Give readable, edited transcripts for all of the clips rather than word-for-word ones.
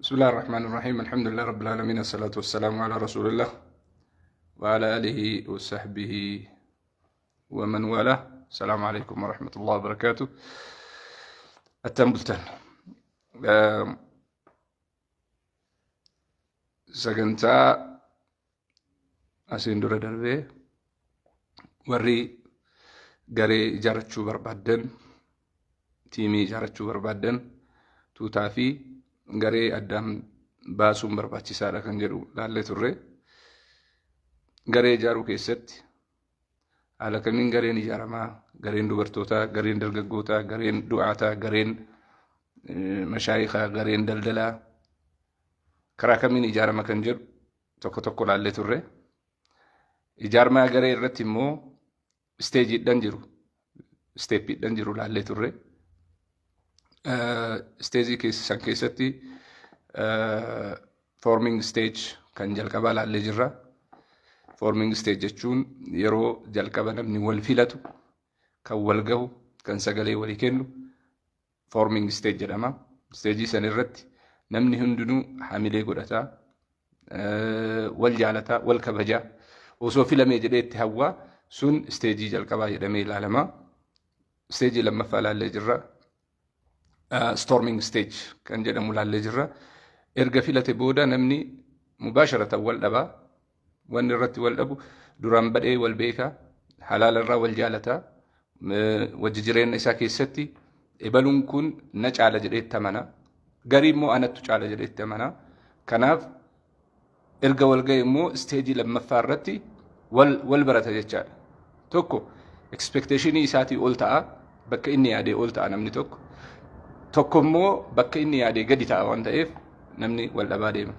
بسم الله الرحمن الرحيم. الحمد لله رب العالمين، الصلاة والسلام على رسول الله وعلى آله وصحبه ومن والاه. السلام عليكم ورحمة الله وبركاته. التنبلتان سجنتا أسين دور دربي وري غري جارتشو بربادن تيمي جارتشو بربادن توتافي غري أدام باسوم برباتشي سارة كنجرو لالي توري غري جارو كيست على كمين غرين جارما غرين دوبرتوتا غرين دلغغوتا غرين دعاتا غرين مشايخا غرين دلدلا كرا كمين جارما كنجر توكو توكو لالي توري جارما غري رتيمو ستيجي دنجرو ستيبي دنجرو لالي توري ستيجي كيسان كيستي forming stage kan jalqaba laallee jirra. Forming stage jechuun yeroo jalqaba namni wal filatu, kan wal gahu, kan sagalee walii kennu forming stage jedhama. Stage san irratti namni hundinuu hamilee godhataa, wal jaalataa, wal kabajaa osoo filamee jedhee itti hawwaa sun stage jalqabaa jedhamee ilaalama. Stage lammaffaa laallee jirra. Storming stage kan jedhamu laallee jirra. Erga filate booda namni mubaasharatan wal dhabaa, wanni irratti wal dhabu duraan badhee wal beekaa, halaala irraa wal jaalataa, wajji jireenya isaa keessatti ebaluun kun na caala jedheetti amanaa, garii immoo anattu caala jedheetti amanaa. Kanaaf erga wal ga'e immoo isteejii lammaffaa irratti wal barata jechaadha. Tokko expectationii isaatii ol ta'a, bakka inni yaadee ol ta'a namni tokko. Tokko immoo bakka inni yaadee gadi ta'a waan ta'eef namni wal dhabaa deema.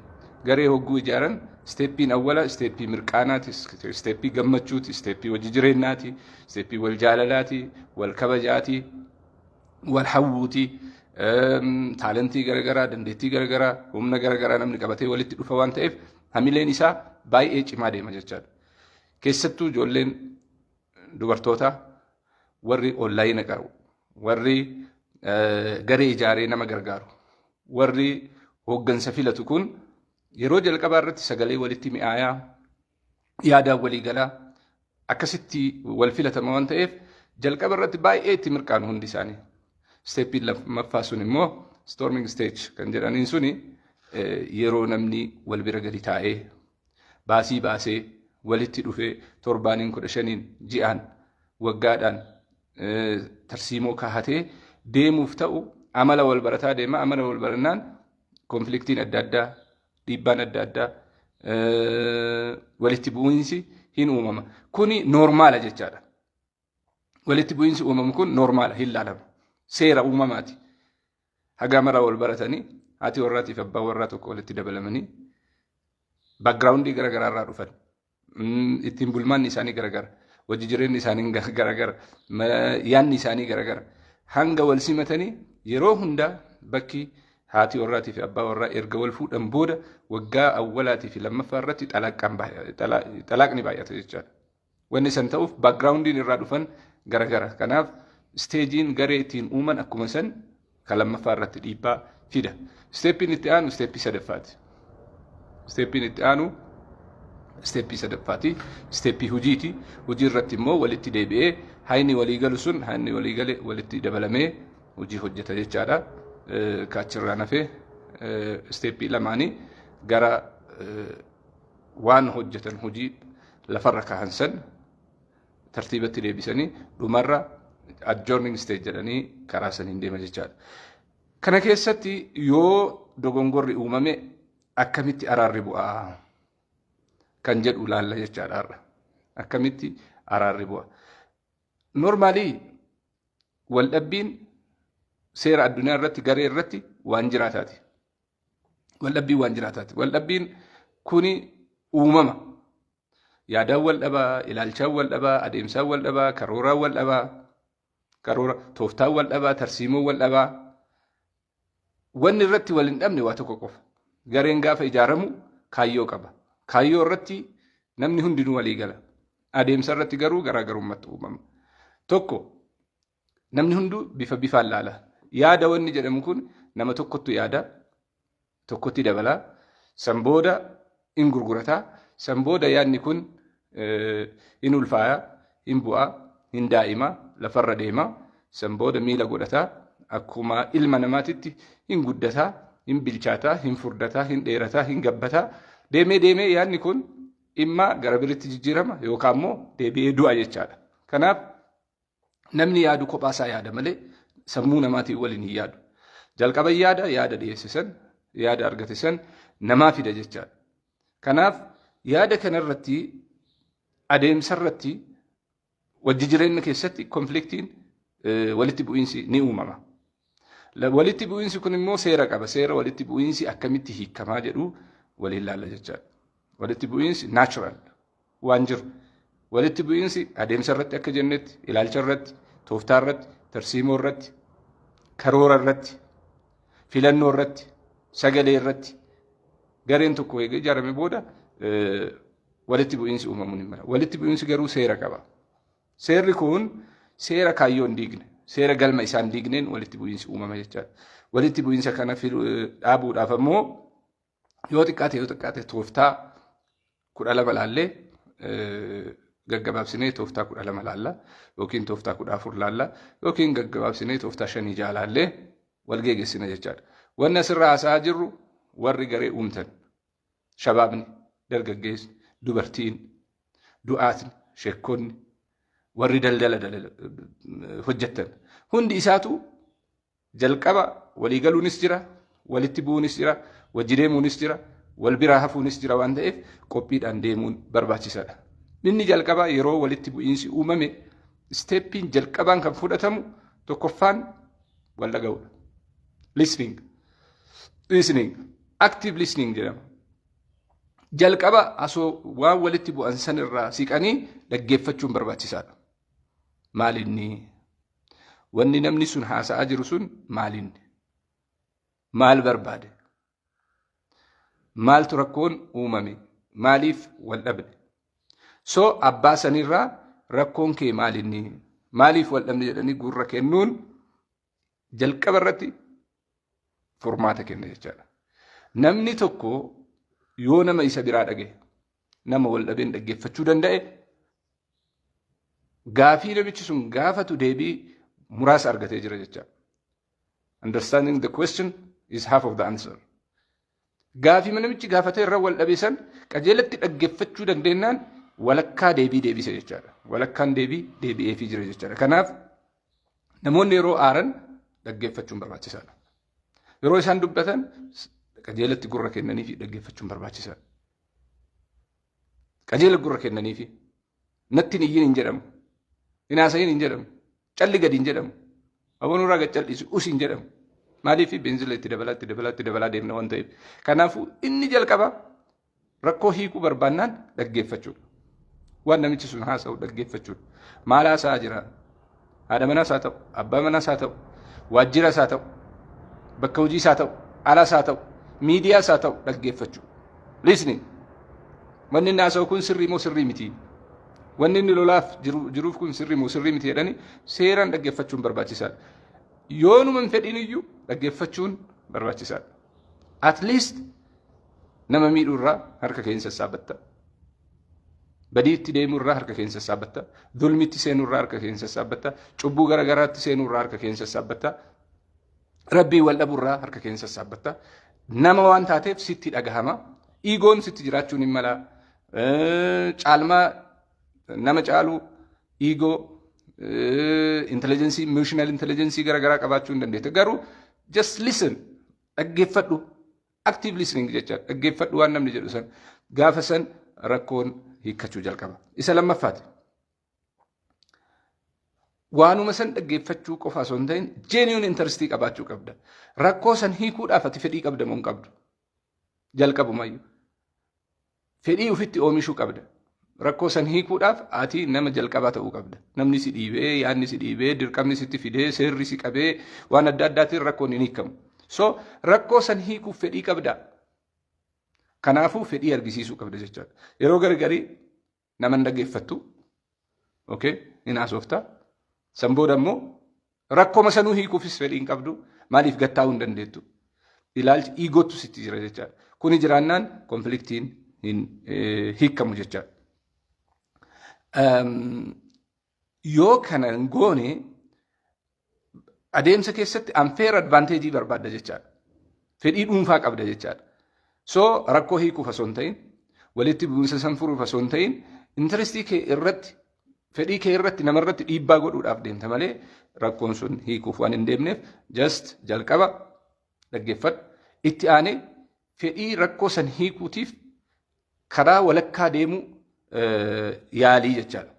Garee hogguu ijaaran steeppiin awwala steeppii mirqaanaati, steeppii gammachuuti, steeppii wajji jireenyaati, steeppii wal jaalalaati, wal kabajaati, wal hawwuuti, taalentii garagaraa, dandeettii garagaraa, humna garagaraa namni qabatee walitti dhufa waan ta'eef hamileen isaa baay'ee cimaa deema jechaadha. Keessattuu ijoolleen dubartootaa warri onlaayina qabu, warri garee ijaaree nama gargaaru, warri hooggansa filatu kun yeroo jalqabaa irratti sagalee walitti mi'aayaa, yaadaan walii galaa akkasitti wal filatama waan ta'eef jalqaba irratti baay'ee itti mirqaanu hundi isaanii. Steeppiin lammaffaa sun immoo storming stage kan jedhaniin suni yeroo namni wal bira gadi taa'ee baasii baasee walitti dhufee torbaaniin 15 ji'aan waggaadhaan tarsiimoo kaahatee deemuuf ta'u amala wal barataa deema. Amala wal barannaan konfliktiin adda addaa, dhiibbaan adda addaa, walitti bu'iinsi hin uumama. Kuni normaala jechaadha. Walitti bu'iinsi uumamu kun normaala, hin laalamu. Seera uumamaati. Haga mara wal baratanii haati warraatiif abbaa warraa tokko walitti dabalamanii backgroundii garagaraa irraa dhufan. Ittiin bulmaanni isaanii garagara, wajji jireenyi isaanii garagara, yaanni isaanii garagara. Hanga wal simatanii yeroo hundaa bakki haati warraatii fi abbaa warraa erga wal fuudhan booda waggaa awwalaatii fi lammaffaa irratti xalaaqni baay'ata jechaadha. Wanni san ta'uuf backgroundiin irraa dhufan garagara. Kanaaf steejiin garee ittiin uuman akkuma san kan lammaffaa irratti dhiibbaa fida. Steeppiin itti aanu steeppii sadaffaati. Steeppiin itti aanu steeppii sadaffaati. Steeppii hojiiti. Hojii irratti immoo walitti deebi'ee hayni walii galu sun hayni walii gale walitti dabalamee hojii hojjeta jechaadha. Kaachirraa nafee steeppii lamaanii gara waan hojjetan hojii lafarra kaahan san tartiibatti deebisanii dhumarra adjourning stage jedhanii karaa saniin deema jechaadha. Kana keessatti yoo dogongorri uumame akkamitti araarri bu'aa kan jedhu laalla jechaadha. Akkamitti araarri bu'a. Normaalii wal dhabbiin seera addunyaa irratti garee irratti waan jiraataati. Wal dhabbiin waan jiraataati. Wal dhabbiin kuni uumama. Yaadaan wal dhabaa, ilaalchaan wal dhabaa, adeemsaan wal dhabaa, karooraan wal dhabaa, tooftaan wal dhabaa, tarsiimoon wal dhabaa. Wanni irratti wal hin dhabne waa tokko qofa. Gareen gaafa ijaaramu kaayyoo qaba. Kaayyoo irratti namni hundinuu walii gala. Adeemsa irratti garuu garaagarummaatu uumama. Tokko namni hunduu bifa bifaan laala. Yaada wanni jedhamu kun nama tokkottu yaada. tokkotti dabalaa, san booda in gurgurataa, san booda yaadni kun in ulfaayaa, in bu'aa, in daa'imaa, lafarra deemaa, san booda miila godhataa, akkuma ilma namaatitti in guddataa, in bilchaataa, in furdataa, in dheerataa, in gabbataa, deemee yaadni kun imma gara biritti jijjiirama yookaan immoo deebi'ee du'a jechaadha. Kanaaf namni yaadu kophaasaa yaada malee sammuu namaatiin waliin hin yaadu. Jalqaba yaada dhiyeessisan, yaada argatisan namaa fida jechaadha. Kanaaf yaada kanarratti adeemsarratti wajji jireenya keessatti konfliktiin walitti bu'iinsi ni uumama. Walitti bu'iinsi kun immoo seera qaba. Seera walitti bu'iinsi akkamitti hiikamaa jedhu waliin ilaalla jechaadha. Walitti bu'iinsi natural waan jiru. Walitti bu'iinsi adeemsa irratti akka jennetti, ilaalcha irratti, tooftaa irratti, tarsiimoo irratti, karoora irratti, filannoo irratti, sagalee irratti gareen tokko eegee ijaarame booda walitti bu'iinsi uumamuun hin mala. Walitti bu'iinsi garuu seera qaba. Seerri kun seera kaayyoo hin diigne, seera galma isaa hin diigneen walitti bu'iinsi uumama jechaadha. Walitti bu'iinsa kana dhaabuudhaaf ammoo yoo xiqqaate tooftaa 12 laallee gaggabaabsinee tooftaa 12 laalla yookiin tooftaa 14 laalla yookiin gaggabaabsinee tooftaa 5 jaalaallee wal geeggeessina jechaadha. Wanni asirraa haasa'aa jirru warri garee uumtan shabaabni, dargaggeessi, dubartiin, du'aatni, sheekonni, warri daldala hojjettan hundi isaatu jalqaba walii galuunis jira, walitti bu'uunis jira, wajji deemuunis jira, wal biraa hafuunis jira waan ta'eef qophiidhaan deemuun barbaachisaadha. Inni jalqabaa yeroo walitti bu'iinsi uumame steeppiin jalqabaan kan fudhatamu tokkoffaan wal dhaga'uudha. Listening, active listening jedhama. Jalqaba asoo waan walitti bu'an san irraa siqanii dhaggeeffachuun barbaachisaadha. Maalinni wanni namni sun haasa'aa jiru sun maalinni maal barbaade? Maaltu rakkoon uumame? Maaliif wal dhabde? So abbaa sanirraa rakkoon kee maalinni? Maaliif wal dhabde jedhanii gurra kennuun jalqaba irratti furmaata kenna jechaadha. Namni tokko yoo nama isa biraa dhagaye, nama wal dhabeen dhaggeeffachuu danda'e, gaafii namichi sun gaafatu deebii muraasa argatee jira jechaadha. Understanding the question is half of the answer. Gaafii namichi gaafatee irra wal dhabe san qajeelatti dhaggeeffachuu dandeenyaan walakkaa deebii deebise jechaadha. Walakkaan deebi'eefii jira jechaadha. Kanaaf namoonni yeroo aaran dhaggeeffachuun barbaachisaadha. Yeroo isaan dubbatan qajeelatti gurra kennaniifi dhaggeeffachuun barbaachisaadha. Qajeela gurra kennaniifi natti iyyin hin jedhamu, hinaasayin hin jedhamu, calli gadi hin jedhamu, aboonurraa gad callisu us hin jedhamu. Maaliif beenzila itti dabalaa deemna waan ta'eef. Kanaafuu inni jalqaba rakkoo hiikuu barbaannaan dhaggeeffachuudha. Waan namichi sun haasa'u dhaggeeffachuudha. Maal haasa'aa jira? Haadha manaas haa ta'u, abbaa manaas haa ta'u, waajjiras haa ta'u, bakka hojiis haa ta'u, alaas haa ta'u, miidiyaas haa ta'u dhaggeeffachuudha. Listening. Wanni inni haasa'u kun sirrii moo sirrii miti? Wanni inni lolaaf jiruuf kun sirrii moo sirrii miti jedhanii seeraan dhaggeeffachuun barbaachisaadha. Yoo numan fedhiin iyyuu dhaggeeffachuun barbaachisaadha. At least nama miidhuurraa harka keessa saabbatta. Badiitti deemuurraa harka keessa saabbatta. Dhulmitti seenuurraa harka keessa saabbatta. Cubbuu garagaraatti seenuurraa harka keessa saabbatta. Rabbii wal dhabuurraa harka keessa saabbatta. Nama waan taateef sitti dhagahama. Iigoon sitti jiraachuun hin mala. Caalmaa nama caalu iigoo intelligence, emotional intelligence garagaraa qabaachuu hin dandeette. Garuu just listen, dhaggeeffadhu, active listening jecha dhaggeeffadhu waan namni jedhu san gaafa san rakkoon hiikkachuu jalqaba. Isa lammaffaati. Waanuma san dhaggeeffachuu qofa osoo hin ta'in genuine interest qabaachuu qabda. Rakkoo san hiikuudhaaf ati fedhii qabda moo hin qabdu? Jalqabumayyuu fedhii ofitti oomishuu qabda. Rakkoo san hiikuudhaaf ati nama jalqabaa ta'uu qabda. Namni si dhiibee, yaadni si dhiibee, dirqamni sitti fidee, seerri si qabee waan adda addaatiin rakkoon hin hiikamu. So rakkoo san hiikuuf fedhii qabda. Kanaafuu fedhii argisiisuu qabda jechaadha. Yeroo gargarii nama hin dhaggeeffattu, hin haasofta. San booda immoo rakkooma sanuu hiikuufis fedhii hin qabdu. Maaliif gattaa'uu hin dandeettu? ilaalchi iigootu sitti jira jechaadha. Kuni jiraannaan konfliktiin hin hiikamu jechaadha. Yoo kana hin goone adeemsa keessatti unfair advantage barbaadda jechaadha. Fedhii dhuunfaa qabda jechaadha. So rakkoo hiikuuf osoo hin ta'in, walitti bu'insa san furuuf osoo hin ta'in, intarestii kee irratti, fedhii kee irratti namarratti dhiibbaa godhuudhaaf deemta malee rakkoon sun hiikuuf waan hin deemneef just jalqaba dhaggeeffadhu. Itti aanee fedhii rakkoo san hiikuutiif karaa walakkaa deemuu yaalii jechaadha.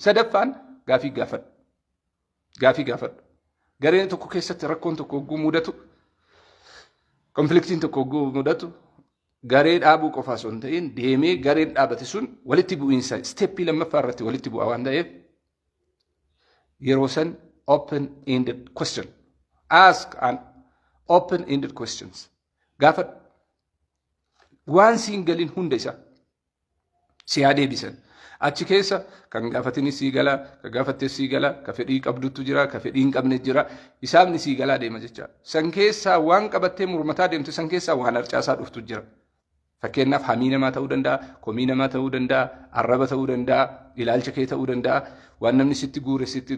Sadaffaan gaafii gaafadhu. Gaafii gaafadhu. Gareen tokko keessatti rakkoon tokko hogguu mudatu, konfliktiin tokko hogguu mudatu, garee dhaabuu qofaa osoo hin ta'in deemee gareen dhaabate sun walitti bu'iinsa steppii lammaffaa irratti walitti bu'aa waan ta'eef yeroo san open-ended question. Ask an open-ended questions. Gaafadhu. Waan siin galin hunda isaa si haa deebisan. Achi keessa kan gaafatinis sii gala, kan gaafattes sii gala, kan fedhii qabdutu jira, kan fedhii hin qabne jira. Isaafni sii galaa deema jecha. San keessaa waan qabattee mormataa deemte san keessaa waan harcaasaa dhuftu jira. Fakkeenyaaf hamii namaa ta'uu danda'a, komii namaa ta'uu danda'a, arraba ta'uu danda'a, ilaalcha kee ta'uu danda'a, waan namni sitti guure sitti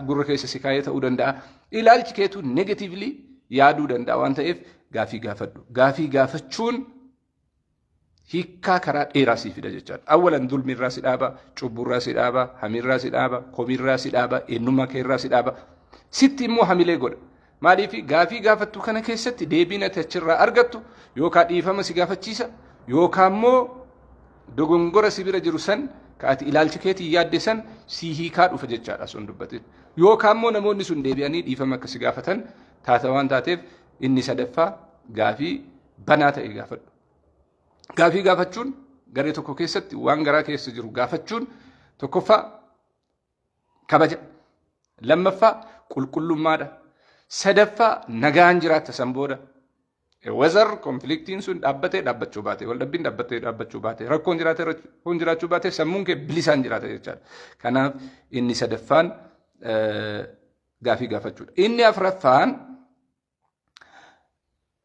gurra keessa si kaayee ta'uu danda'a. Ilaalchi keetu negatively yaaduu danda'a waan ta'eef gaafii gaafadhu. Gaafii gaafachuun hiikkaa karaa dheeraa sii fida jechaadha. Awwalan dulmirraa si dhaaba, cubburraa si dhaaba, hamiirraa si dhaaba, komiirraa si dhaaba, eenyummaa keerraa si dhaaba. Sitti immoo hamilee godha. Maaliif gaafii gaafattu kana keessatti deebiin ati achirraa argattu yookaan dhiifama si gaafachiisa yookaan immoo dogongora si bira jiru san ka ati ilaalcha keetii yaadde san si hiikaa dhufa jechaadha sun dubbatin. Yookaan immoo namoonni sun deebi'anii dhiifama akka si gaafatan taata waan taateef inni sadaffaa gaafii banaa ta'e gaafadhu. Gaafii gaafachuun garee tokko keessatti waan garaa keessa jiru gaafachuun tokkoffaa kabaja, lammaffaa qulqullummaadha, sadaffaa nagaan jiraatta san booda. Wazar konfliktiin sun dhaabbatee dhaabbachuu baate, waldhabbiin dhaabbatee dhaabbachuu baate, rakkoon jiraachuu baate sammuun kee bilisaan jiraata jechaadha. Kanaaf inni sadaffaan gaafii gaafachuudha. Inni afuraffaan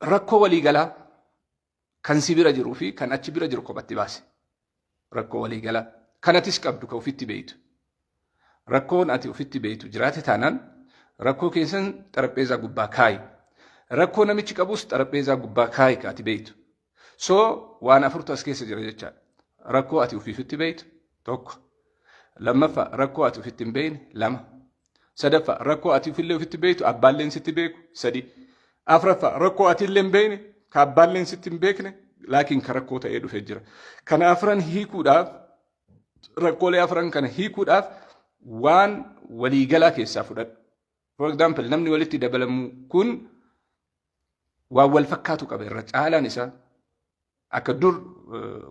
rakkoo waliigalaa kan si bira jiruu fi kan achi bira jiru kophatti baase. Rakkoo waliigalaa kan atis qabdu kan ofitti beeytu. Rakkoon ati ofitti beeytu jiraate taanaan rakkoo keessan xarapheezaa gubbaa kaayi. Rakkoo namichi qabus xarapheezaa gubbaa kaayi ka ati beeytu. So waan afurtu as keessa jira jechaadha. Rakkoo ati ofiifitti beeytu tokko. Lammaffaa rakkoo ati ofitti hin beeyne lama. Sadaffaa rakkoo ati ofillee ofitti beeytu abbaalleen sitti beeku sadi. Afuraffaa rakkoo ati illee hin beeyne ka abbaalleen sitti hin beekne laakiin ka rakkoo ta'ee dhufee jira. Kana afran hiikuudhaaf rakkoolee afran kana hiikuudhaaf waan waliigalaa keessaa fudhadhu. For example, namni walitti dabalamu kun waan wal fakkaatu qaba irra caalaan isaa akka dur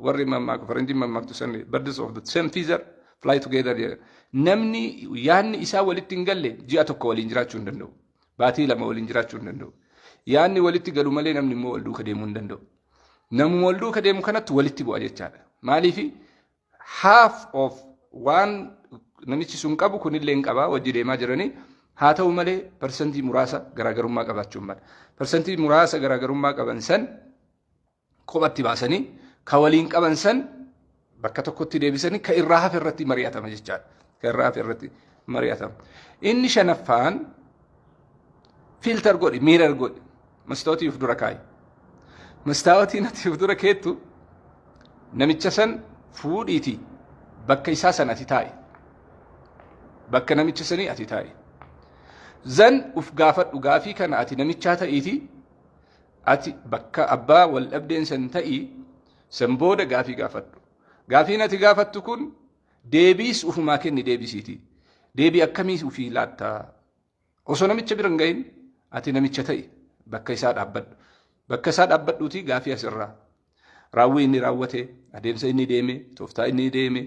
warri mammaaku faranjiin mammaaktu san birds of the same feather fly together. Namni yaanni isaa walitti hin galle ji'a tokko waliin jiraachuu hin danda'u. Baatii lama waliin jiraachuu hin danda'u. Yaanni walitti galu malee namni immoo wal duuka deemuu hin danda'u. Namni wal duuka deemu kanatti walitti bu'a jechaadha. Maaliif half of waan namichi sun qabu kunillee hin qabaa wajji deemaa jiranii. Haa ta'u malee persentii muraasa garaagarummaa qabaachuun mala. Persentii muraasa garaagarummaa qaban san kophatti baasanii ka waliin qaban san bakka tokkotti deebisanii ka irraa hafe irratti mari'atama jechaadha. Ka irraa hafe irratti mari'atama. Inni shanaffaan filter godhi, miirar godhi. Mastootii of dura kaayi. Mastaawotiin ati of dura keettu namicha san fuudhiitii bakka isaa san ati taa'i. Bakka namicha sanii ati taa'i. Zan uf gaafadhu gaafii kana ati namichaa ta'iiti ati bakka abbaa wal dhabdeen san ta'ii san booda gaafii gaafadhu. Gaafiin ati gaafattu kun deebiis ufumaa kenni deebisiiti. Deebii akkamii ufii laattaa? Osoo namicha bira hin gahin ati namicha ta'i bakka isaa dhaabbadhu. Bakka isaa dhaabbadhuuti gaafii asirraa. Raawwii inni raawwate, adeemsa inni deeme, tooftaa inni deeme,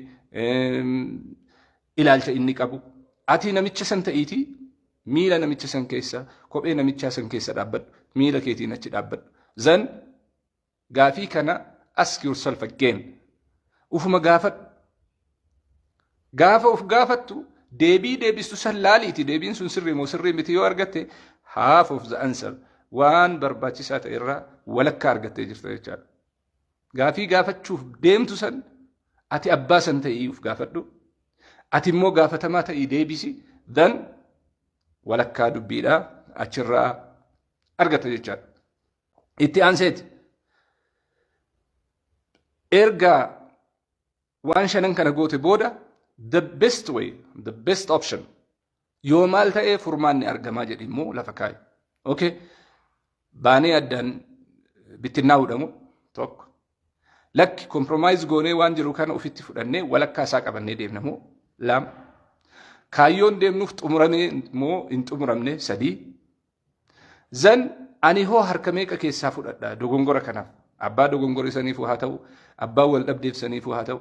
ilaalcha inni qabu. Ati namicha san ta'iiti miila namicha san keessa, kophee namichaa san keessa dhaabbadhu. Miila keetiin achi dhaabbadhu. Zan gaafii kana ask yourself again. Ufuma gaafadhu. Gaafa uf gaafattu deebii deebistu san laaliiti. Deebiin sun sirrii moo sirrii miti yoo argatte half of the answer waan barbaachisaa ta'e irraa walakkaa argattee jirta jechaadha. Gaafii gaafachuuf deemtu san ati abbaa san ta'ii uf gaafadhu. Ati immoo gaafatamaa ta'ii deebisi. Dan walakkaa dubbiidhaa achirraa argatta jechaadha. Itti aanseeti. Erga waan shanan kana goote booda the best way, the best option yoo maal ta'ee furmaanni argamaa jedhi immoo lafa kaa'i. Okay? Baanee addaan bittinnaa'uudhamu tokko. Lakki compromise goonee waan jiru kana ofitti fudhannee walakkaa isaa qabannee deemnamoo lama. Kaayyoon deemnuuf xumuramee immoo hin xumuramne sadii. Zan ani hoo harka meeqa keessaa fudhadha dogongora kanaaf. Abbaa dogongora saniif haa ta'u, abbaa wal dhabdeef saniif haa ta'u,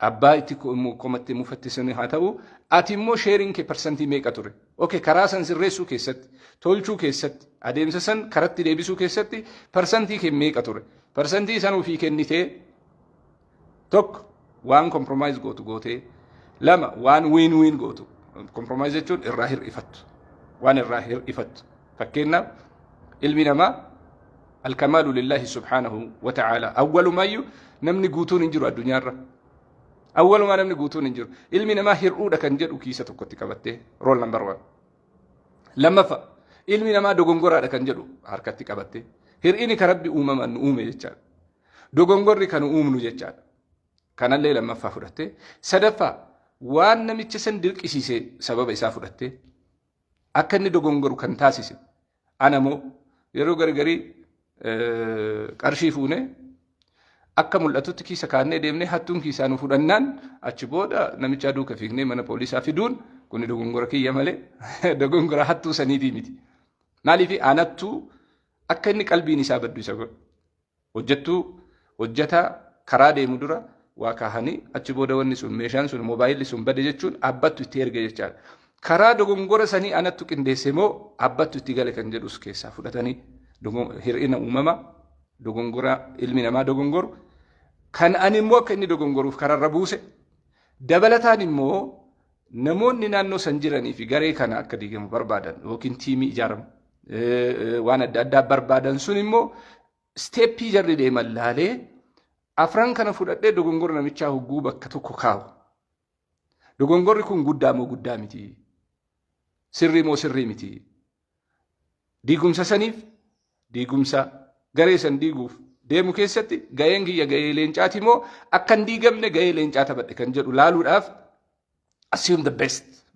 abbaa itti komatti mufattisanii haa ta'u, ati immoo sheeriin kee parsantii meeqa ture? Okay, karaa san sirreessuu keessatti, tolchuu keessatti, adeemsa san karatti deebisuu keessatti parsantii kee meeqa ture? Parsantii san ofii kennitee tokko waan compromise gootu gootee, lama waan win-win gootu. Compromise jechuun irraa hir'ifattu. Waan irraa hir'ifattu. Fakkeenyaaf ilmi namaa الكمال لله سبحانه وتعالى أول ما نمني قوتون انجروا الدنيا الرّ أول ما نمني قوتون انجروا إلمنا ما هيرؤودا كان جدو كيسة تكوتي كبته رول نمبر 1 لما إلمنا ما دوغونغورا كان جدو حركتي كبته هيرئني كربي أمما نؤمي جتشاد دوغونغوري كانوا أمنو جتشاد كان الليل لما فافرته سدفا وان نميتشسن دلك إسيسي سبب إسافرته أكني دوغونغورو كان تاسيسي أنا مو يرو غرغري qarshii fuune akka mul'atutti kiisa kaannee deemnee hattuun kiisaa nu fudhannaan achi booda namicha duuka fiignee mana poolisaa fiduun kun dogongora kiyya malee dogongora hattuu saniitii miti. Maaliif aanattuu akka inni qalbiin isaa baddu isa godhu. Hojjetaa karaa deemu dura waa kaahanii achi booda wanni sun meeshaan sun moobaayilli sun bade jechuun abbattu itti erga jechaadha. Karaa dogongora sanii aanattu qindeesse moo abbattu itti gale kan jedhus keessaa fudhatanii hir'ina uumama dogongora ilmi namaa dogongoru kan ani immoo akka inni dogongoruuf kararra buuse dabalataan immoo namoonni naannoo san jiranii fi garee kana akka diigamu barbaadan yookiin tiimii ijaaramu waan adda addaa barbaadan sun immoo steeppii jarri deeman laalee afran kana fudhadhee dogongora namichaa hogguu bakka tokko kaa'u. Dogongorri kun guddaa moo guddaa miti? Sirrii moo sirrii miti? Diigumsa saniif diigumsa garee san diiguuf deemu keessatti gaheen kiyya gahee leencaati moo akka hin diigamne gahee leencaa taphadhe kan jedhu laaluudhaaf assume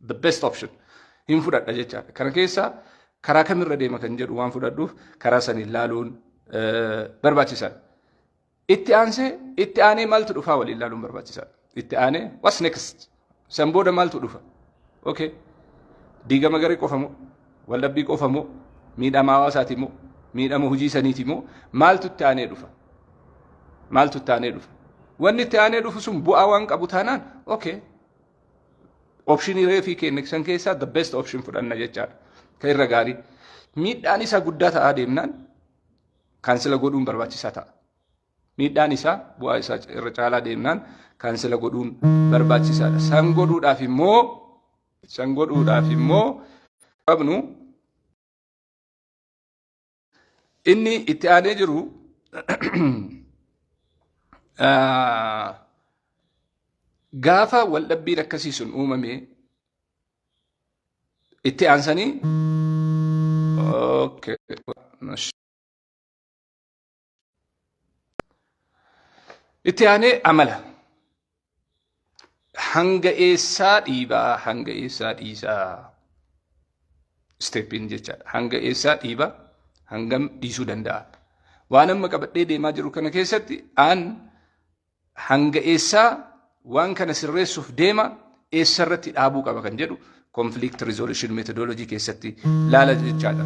the best option hin fudhadha jechaadha. Kana keessaa karaa kamirra deema kan jedhu waan fudhadhuuf karaa saniin laaluun barbaachisaadha. Itti aanee maaltu dhufaa waliin laaluun barbaachisaadha. Itti aanee what's next? San booda maaltu dhufa? Okay. Diigama garee qofa moo waldhabbii qofa moo miidhama hawaasaati moo miidhama hojii saniiti moo maaltu itti aanee dhufa? Maaltu itti aanee dhufa? Wanni itti aanee dhufu sun bu'aa waan qabu taanaan okay. Optionii reefii kenne san keessaa the best option fudhanna jechaadha. Kan irra gaarii miidhaan isaa guddaa ta'aa deemnaan kaansila godhuun barbaachisaa ta'a. Miidhaan isaa bu'aa isaa irra caalaa deemnaan kaansila godhuun barbaachisaadha. San godhuudhaaf immoo qabnu inni itti aanee jiru gaafa waldhabbiin akkasii sun uumame itti aansanii okay. Itti aanee amala hanga eessaa dhiibaa hanga eessaa dhiisaa steppiin jechaadha. Hanga eessaa dhiibaa hangam dhiisuu danda'a. Waan amma qabadhee deemaa jiru kana keessatti aan hanga eessaa waan kana sirreessuuf deema eessarratti dhaabuu qaba kan jedhu conflict resolution methodology keessatti laala jechaadha.